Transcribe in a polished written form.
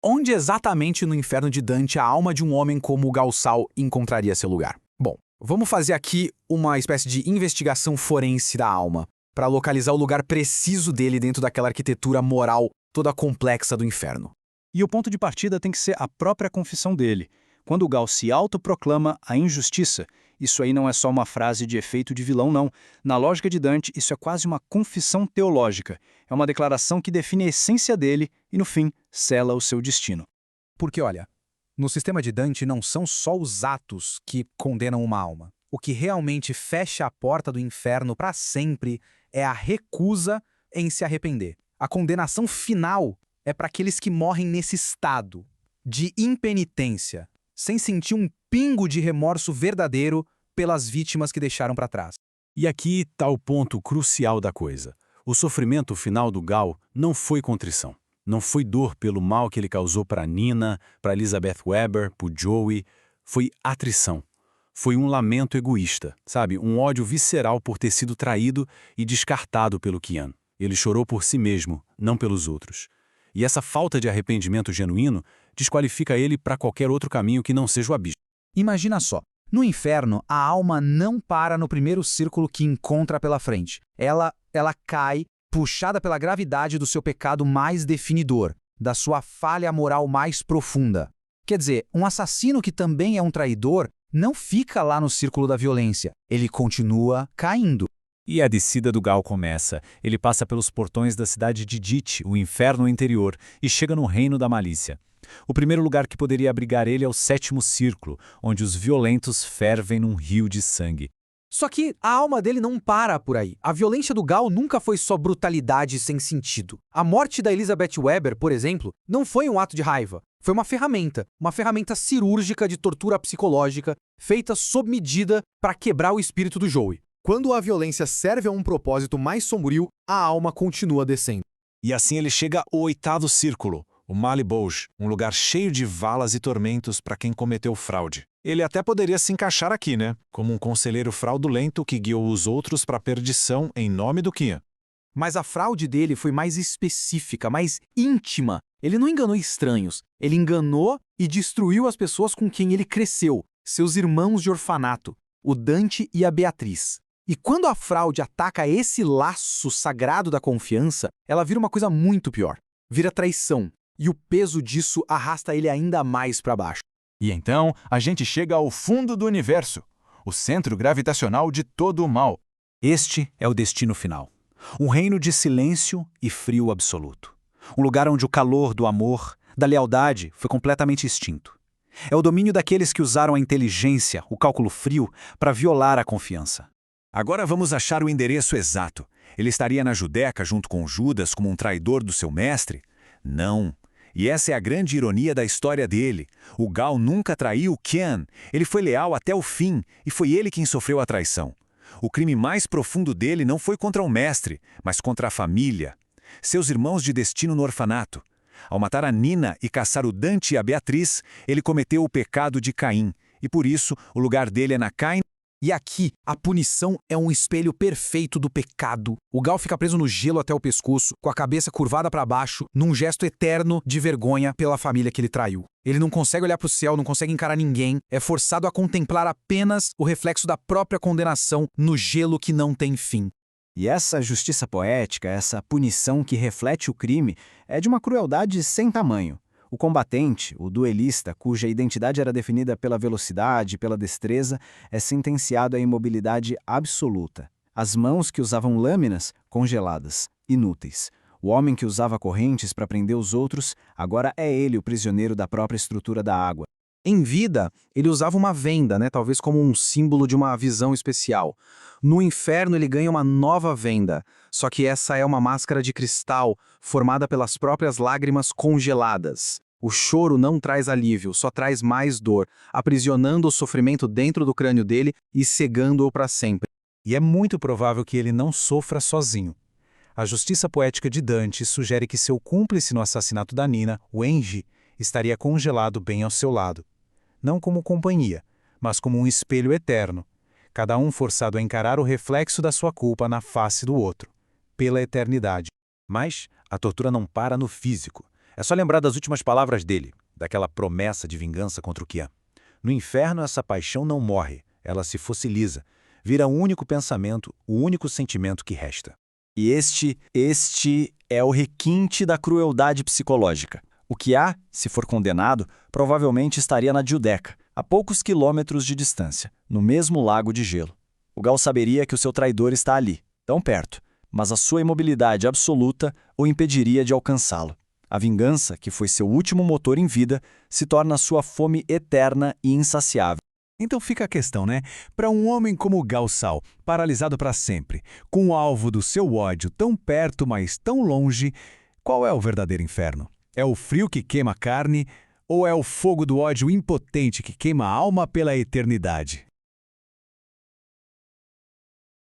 Onde exatamente no inferno de Dante a alma de um homem como o Galsal encontraria seu lugar? Bom, vamos fazer aqui uma espécie de investigação forense da alma, para localizar o lugar preciso dele dentro daquela arquitetura moral toda complexa do inferno. E o ponto de partida tem que ser a própria confissão dele. Quando o Gal se autoproclama a injustiça, isso aí não é só uma frase de efeito de vilão, não. Na lógica de Dante, isso é quase uma confissão teológica. É uma declaração que define a essência dele e, no fim, sela o seu destino. Porque, olha, no sistema de Dante não são só os atos que condenam uma alma. O que realmente fecha a porta do inferno para sempre é a recusa em se arrepender. A condenação final é para aqueles que morrem nesse estado de impenitência, sem sentir um pingo de remorso verdadeiro pelas vítimas que deixaram para trás. E aqui está o ponto crucial da coisa. O sofrimento final do Gal não foi contrição. Não foi dor pelo mal que ele causou para Nina, para Elizabeth Weber, para Joey. Foi atrição. Foi um lamento egoísta, sabe? Um ódio visceral por ter sido traído e descartado pelo Kian. Ele chorou por si mesmo, não pelos outros. E essa falta de arrependimento genuíno desqualifica ele para qualquer outro caminho que não seja o abismo. Imagina só, no inferno, a alma não para no primeiro círculo que encontra pela frente. Ela cai, puxada pela gravidade do seu pecado mais definidor, da sua falha moral mais profunda. Quer dizer, um assassino que também é um traidor não fica lá no círculo da violência, ele continua caindo. E a descida do Gal começa. Ele passa pelos portões da cidade de Dit, o inferno interior, e chega no reino da malícia. O primeiro lugar que poderia abrigar ele é o sétimo círculo, onde os violentos fervem num rio de sangue. Só que a alma dele não para por aí. A violência do Gal nunca foi só brutalidade sem sentido. A morte da Elizabeth Weber, por exemplo, não foi um ato de raiva. Foi uma ferramenta cirúrgica de tortura psicológica, feita sob medida para quebrar o espírito do Joey. Quando a violência serve a um propósito mais sombrio, a alma continua descendo. E assim ele chega ao oitavo círculo, o Malibouge, um lugar cheio de valas e tormentos para quem cometeu fraude. Ele até poderia se encaixar aqui, né? Como um conselheiro fraudulento que guiou os outros para a perdição em nome do Kian. Mas a fraude dele foi mais específica, mais íntima. Ele não enganou estranhos. Ele enganou e destruiu as pessoas com quem ele cresceu, seus irmãos de orfanato, o Dante e a Beatriz. E quando a fraude ataca esse laço sagrado da confiança, ela vira uma coisa muito pior. Vira traição. E o peso disso arrasta ele ainda mais para baixo. E então a gente chega ao fundo do universo, o centro gravitacional de todo o mal. Este é o destino final. Um reino de silêncio e frio absoluto. Um lugar onde o calor do amor, da lealdade, foi completamente extinto. É o domínio daqueles que usaram a inteligência, o cálculo frio, para violar a confiança. Agora vamos achar o endereço exato. Ele estaria na Judeca junto com Judas como um traidor do seu mestre? Não. E essa é a grande ironia da história dele. O Gal nunca traiu o Kian. Ele foi leal até o fim e foi ele quem sofreu a traição. O crime mais profundo dele não foi contra o mestre, mas contra a família. Seus irmãos de destino no orfanato. Ao matar a Nina e caçar o Dante e a Beatriz, ele cometeu o pecado de Caim. E por isso, o lugar dele é na Caim. E aqui, a punição é um espelho perfeito do pecado. O Gal fica preso no gelo até o pescoço, com a cabeça curvada para baixo, num gesto eterno de vergonha pela família que ele traiu. Ele não consegue olhar para o céu, não consegue encarar ninguém, é forçado a contemplar apenas o reflexo da própria condenação no gelo que não tem fim. E essa justiça poética, essa punição que reflete o crime, é de uma crueldade sem tamanho. O combatente, o duelista, cuja identidade era definida pela velocidade e pela destreza, é sentenciado à imobilidade absoluta. As mãos que usavam lâminas, congeladas, inúteis. O homem que usava correntes para prender os outros, agora é ele o prisioneiro da própria estrutura da água. Em vida, ele usava uma venda, talvez como um símbolo de uma visão especial. No inferno, ele ganha uma nova venda, só que essa é uma máscara de cristal formada pelas próprias lágrimas congeladas. O choro não traz alívio, só traz mais dor, aprisionando o sofrimento dentro do crânio dele e cegando-o para sempre. E é muito provável que ele não sofra sozinho. A justiça poética de Dante sugere que seu cúmplice no assassinato da Nina, o Engi, estaria congelado bem ao seu lado. Não como companhia, mas como um espelho eterno, cada um forçado a encarar o reflexo da sua culpa na face do outro, pela eternidade. Mas a tortura não para no físico. É só lembrar das últimas palavras dele, daquela promessa de vingança contra o Qian. No inferno, essa paixão não morre, ela se fossiliza, vira o único pensamento, o único sentimento que resta. E este é o requinte da crueldade psicológica. O Qian, se for condenado, provavelmente estaria na Judéca, a poucos quilômetros de distância, no mesmo lago de gelo. O Gal saberia que o seu traidor está ali, tão perto, mas a sua imobilidade absoluta o impediria de alcançá-lo. A vingança, que foi seu último motor em vida, se torna sua fome eterna e insaciável. Então fica a questão, né? Para um homem como Gao Sao, paralisado para sempre, com o alvo do seu ódio tão perto, mas tão longe, qual é o verdadeiro inferno? É o frio que queima a carne ou é o fogo do ódio impotente que queima a alma pela eternidade?